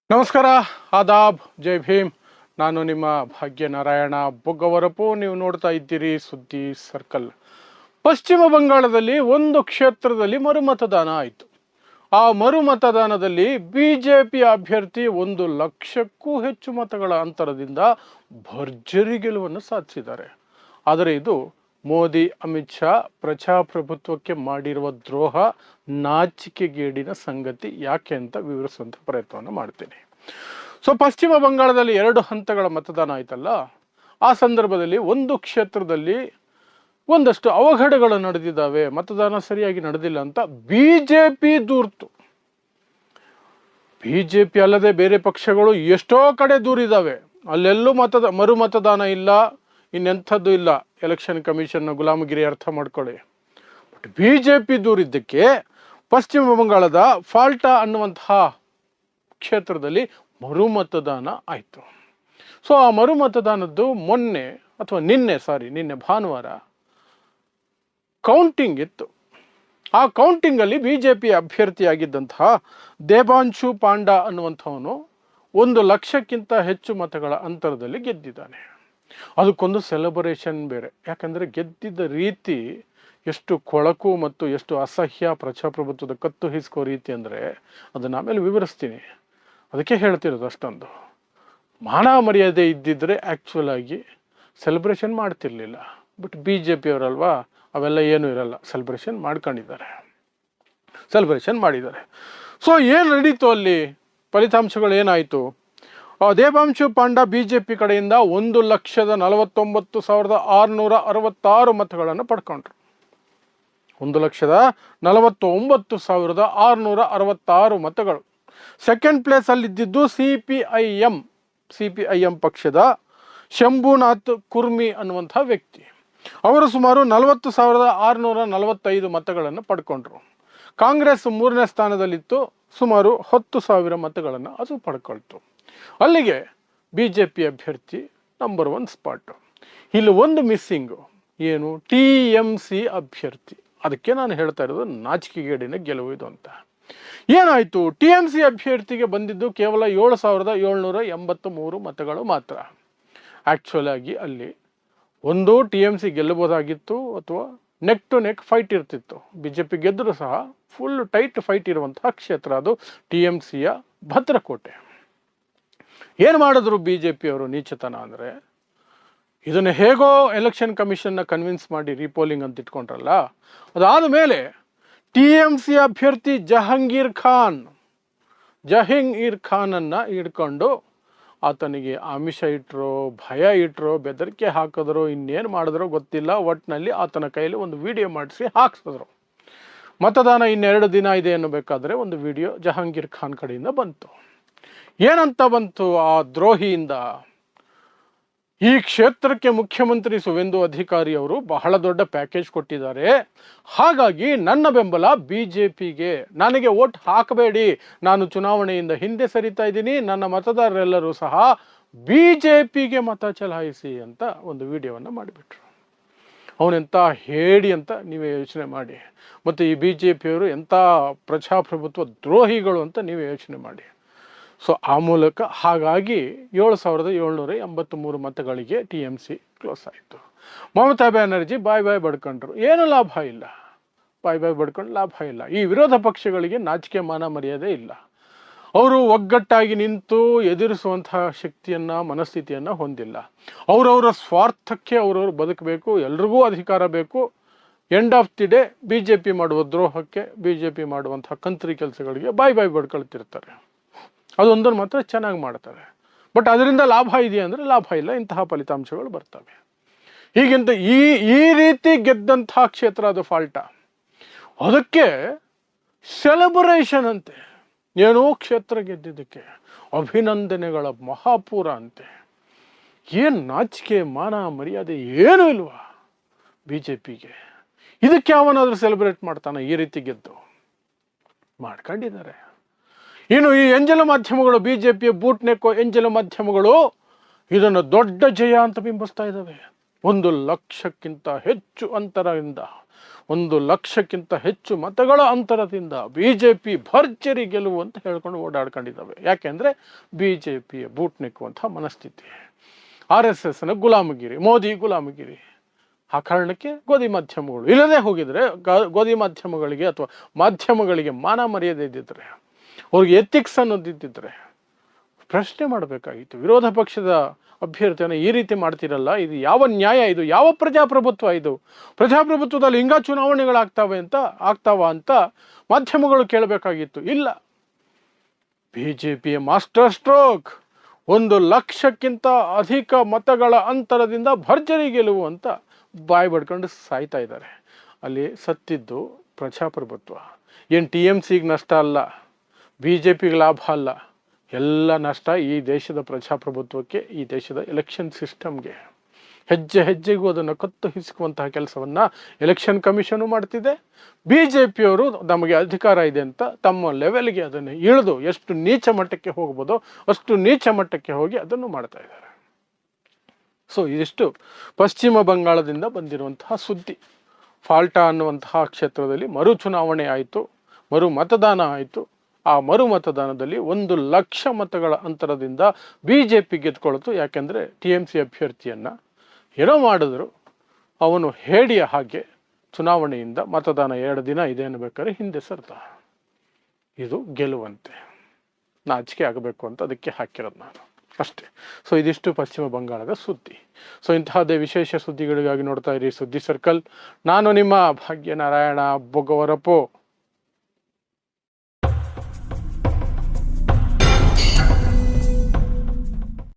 ನಮಸ್ಕಾರ, ಆದಾಬ್, ಜೈ ಭೀಮ್. ನಾನು ನಿಮ್ಮ ಭಾಗ್ಯನಾರಾಯಣ ಬೊಗ್ಗವರಪು. ನೀವು ನೋಡ್ತಾ ಇದ್ದೀರಿ ಸುದ್ದಿ ಸರ್ಕಲ್. ಪಶ್ಚಿಮ ಬಂಗಾಳದಲ್ಲಿ ಒಂದು ಕ್ಷೇತ್ರದಲ್ಲಿ ಮರುಮತದಾನ ಆಯಿತು. ಆ ಮರುಮತದಾನದಲ್ಲಿ ಬಿಜೆಪಿ ಅಭ್ಯರ್ಥಿ 1,00,000ಕ್ಕೂ ಹೆಚ್ಚು ಮತಗಳ ಅಂತರದಿಂದ ಭರ್ಜರಿ ಗೆಲುವನ್ನು ಸಾಧಿಸಿದ್ದಾರೆ. ಆದರೆ ಇದು ಮೋದಿ ಅಮಿತ್ ಶಾ ಪ್ರಜಾಪ್ರಭುತ್ವಕ್ಕೆ ಮಾಡಿರುವ ದ್ರೋಹ, ನಾಚಿಕೆಗೇಡಿನ ಸಂಗತಿ. ಯಾಕೆ ಅಂತ ವಿವರಿಸುವಂಥ ಪ್ರಯತ್ನವನ್ನು ಮಾಡ್ತೀನಿ. ಪಶ್ಚಿಮ ಬಂಗಾಳದಲ್ಲಿ 2 ಹಂತಗಳ ಮತದಾನ ಆಯ್ತಲ್ಲ, ಆ ಸಂದರ್ಭದಲ್ಲಿ ಒಂದು ಕ್ಷೇತ್ರದಲ್ಲಿ ಒಂದಷ್ಟು ಅವಘಡಗಳು ನಡೆದಿದ್ದಾವೆ, ಮತದಾನ ಸರಿಯಾಗಿ ನಡೆದಿಲ್ಲ ಅಂತ ಬಿಜೆಪಿ ದೂರ್ತು. ಬಿಜೆಪಿ ಅಲ್ಲದೆ ಬೇರೆ ಪಕ್ಷಗಳು ಎಷ್ಟೋ ಕಡೆ ದೂರಿದ್ದಾವೆ, ಅಲ್ಲೆಲ್ಲೂ ಮರು ಮತದಾನ ಇಲ್ಲ, ಇನ್ನೆಂಥದ್ದು ಇಲ್ಲ. ಎಲೆಕ್ಷನ್ ಕಮಿಷನ್ನ ಗುಲಾಮಗಿರಿ ಅರ್ಥ ಮಾಡ್ಕೊಳ್ಳಿ. ಬಟ್ ಬಿಜೆಪಿ ದೂರಿದ್ದಕ್ಕೆ ಪಶ್ಚಿಮ ಬಂಗಾಳದ ಫಾಲ್ಟಾ ಅನ್ನುವಂತಹ ಕ್ಷೇತ್ರದಲ್ಲಿ ಮರುಮತದಾನ ಆಯಿತು. ಆ ಮರುಮತದಾನದ್ದು ನಿನ್ನೆ ಭಾನುವಾರ ಕೌಂಟಿಂಗ್ ಇತ್ತು. ಆ ಕೌಂಟಿಂಗಲ್ಲಿ ಬಿಜೆಪಿ ಅಭ್ಯರ್ಥಿಯಾಗಿದ್ದಂತಹ ದೇಬಾಂಶು ಪಾಂಡಾ ಅನ್ನುವಂಥವನು 1,00,000ಕ್ಕಿಂತ ಹೆಚ್ಚು ಮತಗಳ ಅಂತರದಲ್ಲಿ ಗೆದ್ದಿದ್ದಾನೆ. ಅದಕ್ಕೊಂದು ಸೆಲೆಬ್ರೇಷನ್ ಬೇರೆ. ಯಾಕಂದರೆ ಗೆದ್ದಿದ್ದ ರೀತಿ ಎಷ್ಟು ಕೊಳಕು ಮತ್ತು ಎಷ್ಟು ಅಸಹ್ಯ, ಪ್ರಜಾಪ್ರಭುತ್ವದ ಕತ್ತು ಹಿಸ್ಕೋ ರೀತಿ ಅಂದರೆ ಅದನ್ನು ಆಮೇಲೆ ವಿವರಿಸ್ತೀನಿ. ಅದಕ್ಕೆ ಹೇಳ್ತಿರೋದು. ಅಷ್ಟೊಂದು ಮಾನ ಮರ್ಯಾದೆ ಇದ್ದಿದ್ರೆ ಆ್ಯಕ್ಚುಲ್ ಆಗಿ ಸೆಲೆಬ್ರೇಷನ್ ಮಾಡ್ತಿರ್ಲಿಲ್ಲ. ಬಟ್ ಬಿ ಜೆ ಪಿಯವರಲ್ವಾ, ಅವೆಲ್ಲ ಏನೂ ಇರಲ್ಲ, ಸೆಲೆಬ್ರೇಷನ್ ಮಾಡಿದ್ದಾರೆ. ಏನು ನಡೀತು ಅಲ್ಲಿ, ಫಲಿತಾಂಶಗಳು ಏನಾಯಿತು? ದೇಬಾಂಶು ಪಾಂಡಾ ಬಿಜೆಪಿ ಕಡೆಯಿಂದ 1,49,666 ಮತಗಳನ್ನು ಪಡ್ಕೊಂಡ್ರು. 1,49,666 ಮತಗಳು. ಸೆಕೆಂಡ್ ಪ್ಲೇಸ್ ಅಲ್ಲಿದ್ದು ಸಿಪಿಐಎಂ ಪಕ್ಷದ ಶಂಭುನಾಥ್ ಕುರ್ಮಿ ಅನ್ನುವಂಥ ವ್ಯಕ್ತಿ. ಅವರು ಸುಮಾರು 40,645 ಮತಗಳನ್ನು ಪಡ್ಕೊಂಡ್ರು. ಕಾಂಗ್ರೆಸ್ 3ನೇ ಸ್ಥಾನದಲ್ಲಿತ್ತು, ಸುಮಾರು 10,000 ಮತಗಳನ್ನು ಅದು ಪಡ್ಕೊಳ್ತು. ಅಲ್ಲಿಗೆ ಬಿಜೆಪಿ ಅಭ್ಯರ್ಥಿ ನಂಬರ್ 1 ಸ್ಪಾಟ್. ಇಲ್ಲಿ ಒಂದು ಮಿಸ್ಸಿಂಗು. ಏನು? TMC ಅಭ್ಯರ್ಥಿ. ಅದಕ್ಕೆ ನಾನು ಹೇಳ್ತಾ ಇರೋದು ನಾಚಿಕೆಗೇಡಿನ ಗೆಲುವು ಇದು ಅಂತ. ಏನಾಯಿತು? TMC ಅಭ್ಯರ್ಥಿಗೆ ಬಂದಿದ್ದು ಕೇವಲ 7,783 ಮತಗಳು ಮಾತ್ರ. ಆ್ಯಕ್ಚುಲ್ ಆಗಿ ಅಲ್ಲಿ ಒಂದು TMC ಗೆಲ್ಲಬಹುದಾಗಿತ್ತು, ಅಥವಾ ನೆಕ್ ಟು ನೆಕ್ ಫೈಟ್ ಇರ್ತಿತ್ತು. ಬಿಜೆಪಿ ಗೆದ್ದರೂ ಸಹ ಫುಲ್ ಟೈಟ್ ಫೈಟ್ ಇರುವಂತಹ ಕ್ಷೇತ್ರ ಅದು TMCಯ ಭದ್ರಕೋಟೆ. ಏನು ಮಾಡಿದ್ರು ಬಿಜೆಪಿಯವರು ನೀಚತನ ಅಂದರೆ, ಇದನ್ನು ಹೇಗೋ ಎಲೆಕ್ಷನ್ ಕಮಿಷನ್ನ ಕನ್ವಿನ್ಸ್ ಮಾಡಿ ರೀಪೋಲಿಂಗ್ ಅಂತ ಇಟ್ಕೊಂಡ್ರಲ್ಲ, ಅದಾದ ಮೇಲೆ TMC ಅಭ್ಯರ್ಥಿ ಜಹಂಗೀರ್ ಖಾನನ್ನು ಹಿಡ್ಕೊಂಡು ಆತನಿಗೆ ಆಮಿಷ ಇಟ್ಟರು, ಭಯ ಇಟ್ಟರು, ಬೆದರಿಕೆ ಹಾಕಿದ್ರು, ಇನ್ನೇನು ಮಾಡಿದ್ರು ಗೊತ್ತಿಲ್ಲ. ಒಟ್ಟಿನಲ್ಲಿ ಆತನ ಕೈಯಲ್ಲಿ ಒಂದು ವಿಡಿಯೋ ಮಾಡಿಸಿ ಹಾಕ್ಸಿದ್ರು. ಮತದಾನ ಇನ್ನೆರಡು ದಿನ ಇದೆ ಅನ್ನಬೇಕಾದ್ರೆ ಒಂದು ವಿಡಿಯೋ ಜಹಾಂಗೀರ್ ಖಾನ್ ಕಡೆಯಿಂದ ಬಂತು. ಏನಂತ ಬಂತು ಆ ದ್ರೋಹಿಯಿಂದ? ಈ ಕ್ಷೇತ್ರಕ್ಕೆ ಮುಖ್ಯಮಂತ್ರಿ ಸುವೇಂದು ಅಧಿಕಾರಿ ಅವರು ಬಹಳ ದೊಡ್ಡ ಪ್ಯಾಕೇಜ್ ಕೊಟ್ಟಿದ್ದಾರೆ, ಹಾಗಾಗಿ ನನ್ನ ಬೆಂಬಲ ಬಿಜೆಪಿಗೆ, ನನಗೆ ವೋಟ್ ಹಾಕಬೇಡಿ, ನಾನು ಚುನಾವಣೆಯಿಂದ ಹಿಂದೆ ಸರಿತಾ ಇದ್ದೀನಿ, ನನ್ನ ಮತದಾರರೆಲ್ಲರೂ ಸಹ ಬಿಜೆಪಿಗೆ ಮತ ಚಲಾಯಿಸಿ ಅಂತ ಒಂದು ವಿಡಿಯೋವನ್ನು ಮಾಡಿಬಿಟ್ರು. ಅವನೆಂಥ ಹೇಡಿ ಅಂತ ನೀವೇ ಯೋಚನೆ ಮಾಡಿ. ಮತ್ತು ಈ ಬಿಜೆಪಿಯವರು ಎಂಥ ಪ್ರಜಾಪ್ರಭುತ್ವ ದ್ರೋಹಿಗಳು ಅಂತ ನೀವೇ ಯೋಚನೆ ಮಾಡಿ. ಆ ಮೂಲಕ ಹಾಗಾಗಿ 7,783 ಮತಗಳಿಗೆ TMC ಕ್ಲೋಸ್ ಆಯಿತು. ಮಮತಾ ಬ್ಯಾನರ್ಜಿ ಬಾಯ್ ಬಡ್ಕೊಂಡ್ರು. ಏನು ಲಾಭ ಇಲ್ಲ, ಬಾಯ್ ಬಡ್ಕೊಂಡು ಲಾಭ ಇಲ್ಲ. ಈ ವಿರೋಧ ಪಕ್ಷಗಳಿಗೆ ನಾಚಿಕೆ ಮಾನ ಮರ್ಯಾದೆ ಇಲ್ಲ. ಅವರು ಒಗ್ಗಟ್ಟಾಗಿ ನಿಂತು ಎದುರಿಸುವಂತಹ ಶಕ್ತಿಯನ್ನು, ಮನಸ್ಥಿತಿಯನ್ನು ಹೊಂದಿಲ್ಲ. ಅವರವರ ಸ್ವಾರ್ಥಕ್ಕೆ ಅವರವರು ಬದುಕಬೇಕು, ಎಲ್ರಿಗೂ ಅಧಿಕಾರ ಬೇಕು. End of the day BJP ಮಾಡುವ ದ್ರೋಹಕ್ಕೆ, BJP ಮಾಡುವಂತಹ ಕಂತ್ರಿ ಕೆಲಸಗಳಿಗೆ ಬಾಯ್ ಬಡ್ಕೊಳ್ತಿರ್ತಾರೆ. ಅದೊಂದನ್ನು ಮಾತ್ರ ಚೆನ್ನಾಗಿ ಮಾಡ್ತಾರೆ. ಬಟ್ ಅದರಿಂದ ಲಾಭ ಇದೆಯಾ ಅಂದರೆ ಲಾಭ ಇಲ್ಲ. ಇಂತಹ ಫಲಿತಾಂಶಗಳು ಬರ್ತವೆ. ಹೀಗಿಂತ ಈ ರೀತಿ ಗೆದ್ದಂತಹ ಕ್ಷೇತ್ರ ಅದು ಫಾಲ್ಟಾ. ಅದಕ್ಕೆ ಸೆಲೆಬ್ರೇಷನ್ ಅಂತೆ. ಏನೋ ಕ್ಷೇತ್ರ ಗೆದ್ದಿದ್ದಕ್ಕೆ ಅಭಿನಂದನೆಗಳ ಮಹಾಪೂರ ಅಂತೆ. ಏನು ನಾಚಿಕೆ ಮಾನ ಮರ್ಯಾದೆ ಏನೂ ಇಲ್ವಾ BJPಗೆ? ಇದಕ್ಕೆ ಯಾವನಾದರೂ ಸೆಲೆಬ್ರೇಟ್ ಮಾಡ್ತಾನೆ? ಈ ರೀತಿ ಗೆದ್ದು ಮಾಡ್ಕೊಂಡಿದ್ದಾರೆ. ಇನ್ನು ಈ ಎಂಜಲು ಮಾಧ್ಯಮಗಳು, BJPಯ ಬೂಟ್ ನೆಕ್ಕೋ ಎಂಜಲು ಮಾಧ್ಯಮಗಳು ಇದನ್ನು ದೊಡ್ಡ ಜಯ ಅಂತ ಬಿಂಬಿಸ್ತಾ ಇದ್ದಾವೆ. 1,00,000ಕ್ಕಿಂತ ಹೆಚ್ಚು ಅಂತರದಿಂದ 1,00,000ಕ್ಕಿಂತ ಹೆಚ್ಚು ಮತಗಳ ಅಂತರದಿಂದ BJP ಭರ್ಜರಿ ಗೆಲುವು ಅಂತ ಹೇಳ್ಕೊಂಡು ಓಡಾಡ್ಕೊಂಡಿದ್ದಾವೆ. ಯಾಕೆಂದರೆ BJPಯ ಬೂಟ್ ನೆಕ್ಕುವಂಥ ಮನಸ್ಥಿತಿ, RSSನ ಗುಲಾಮಗಿರಿ, ಮೋದಿ ಗುಲಾಮಗಿರಿ. ಆ ಕಾರಣಕ್ಕೆ ಗೋಧಿ ಮಾಧ್ಯಮಗಳು ಇಲ್ಲದೆ ಹೋಗಿದ್ರೆ, ಗೋಧಿ ಮಾಧ್ಯಮಗಳಿಗೆ ಅಥವಾ ಮಾಧ್ಯಮಗಳಿಗೆ ಮಾನ ಮರ್ಯಾದೆ ಇದ್ದಿದ್ರೆ, ಅವ್ರಿಗೆ ಎಥಿಕ್ಸ್ ಅನ್ನೋದಿದ್ದಿದ್ರೆ ಪ್ರಶ್ನೆ ಮಾಡಬೇಕಾಗಿತ್ತು. ವಿರೋಧ ಪಕ್ಷದ ಅಭ್ಯರ್ಥಿಯನ್ನು ಈ ರೀತಿ ಮಾಡ್ತಿರಲ್ಲ, ಇದು ಯಾವ ನ್ಯಾಯ, ಇದು ಯಾವ ಪ್ರಜಾಪ್ರಭುತ್ವ, ಇದು ಪ್ರಜಾಪ್ರಭುತ್ವದಲ್ಲಿ ಹಿಂಗ ಆಗ್ತಾವ ಅಂತ ಮಾಧ್ಯಮಗಳು ಕೇಳಬೇಕಾಗಿತ್ತು. ಇಲ್ಲ, BJPಯ ಮಾಸ್ಟರ್ ಸ್ಟ್ರೋಕ್ 1,00,000ಕ್ಕಿಂತ ಅಧಿಕ ಮತಗಳ ಅಂತರದಿಂದ ಭರ್ಜರಿ ಗೆಲುವು ಅಂತ ಬಾಯಿ ಬಡ್ಕೊಂಡು ಸಾಯ್ತಾ ಇದ್ದಾರೆ. ಅಲ್ಲಿ ಸತ್ತಿದ್ದು ಪ್ರಜಾಪ್ರಭುತ್ವ. ಏನು TMCಗೆ ನಷ್ಟ ಅಲ್ಲ, BJPಗೆ ಲಾಭ ಅಲ್ಲ, ಎಲ್ಲ ನಷ್ಟ ಈ ದೇಶದ ಪ್ರಜಾಪ್ರಭುತ್ವಕ್ಕೆ, ಈ ದೇಶದ ಎಲೆಕ್ಷನ್ ಸಿಸ್ಟಮ್ಗೆ. ಹೆಜ್ಜೆ ಹೆಜ್ಜೆಗೂ ಅದನ್ನು ಕತ್ತು ಹಿಸುಕುವಂತಹ ಕೆಲಸವನ್ನು ಎಲೆಕ್ಷನ್ ಕಮಿಷನು ಮಾಡ್ತಿದೆ. BJPಯವರು ನಮಗೆ ಅಧಿಕಾರ ಇದೆ ಅಂತ ತಮ್ಮ ಲೆವೆಲ್ಗೆ ಅದನ್ನು ಇಳಿದು ಎಷ್ಟು ನೀಚ ಮಟ್ಟಕ್ಕೆ ಹೋಗ್ಬೋದೋ ಅಷ್ಟು ನೀಚ ಮಟ್ಟಕ್ಕೆ ಹೋಗಿ ಅದನ್ನು ಮಾಡ್ತಾ ಇದ್ದಾರೆ. ಸೊ ಇದಿಷ್ಟು ಪಶ್ಚಿಮ ಬಂಗಾಳದಿಂದ ಬಂದಿರುವಂತಹ ಸುದ್ದಿ. ಫಾಲ್ಟಾ ಅನ್ನುವಂತಹ ಕ್ಷೇತ್ರದಲ್ಲಿ ಮರು ಚುನಾವಣೆ ಆಯಿತು, ಮರು ಮತದಾನ ಆಯಿತು. ಆ ಮರು ಮತದಾನದಲ್ಲಿ 1,00,000 ಮತಗಳ ಅಂತರದಿಂದ BJP ಗೆದ್ಕೊಳ್ತು. ಯಾಕೆಂದರೆ TMC ಅಭ್ಯರ್ಥಿಯನ್ನು ಏನೋ ಮಾಡಿದ್ರು, ಅವನು ಹೇಡಿಯ ಹಾಗೆ ಚುನಾವಣೆಯಿಂದ ಮತದಾನ 2 ದಿನ ಇದೆ ಅನ್ನಬೇಕಾದ್ರೆ ಹಿಂದೆ ಸರ್ತ. ಇದು ಗೆಲುವಂತೆ, ನಾಚಿಕೆ ಆಗಬೇಕು ಅಂತ ಅದಕ್ಕೆ ಹಾಕಿರೋದು ನಾನು ಅಷ್ಟೇ. ಸೊ ಇದಿಷ್ಟು ಪಶ್ಚಿಮ ಬಂಗಾಳದ ಸುದ್ದಿ. ಸೊ ಇಂತಹದ್ದೇ ವಿಶೇಷ ಸುದ್ದಿಗಳಿಗಾಗಿ ನೋಡ್ತಾ ಇರಿ ಸುದ್ದಿ ಸರ್ಕಲ್. ನಾನು ನಿಮ್ಮ ಭಾಗ್ಯನಾರಾಯಣ ಬೊಗವರಪು.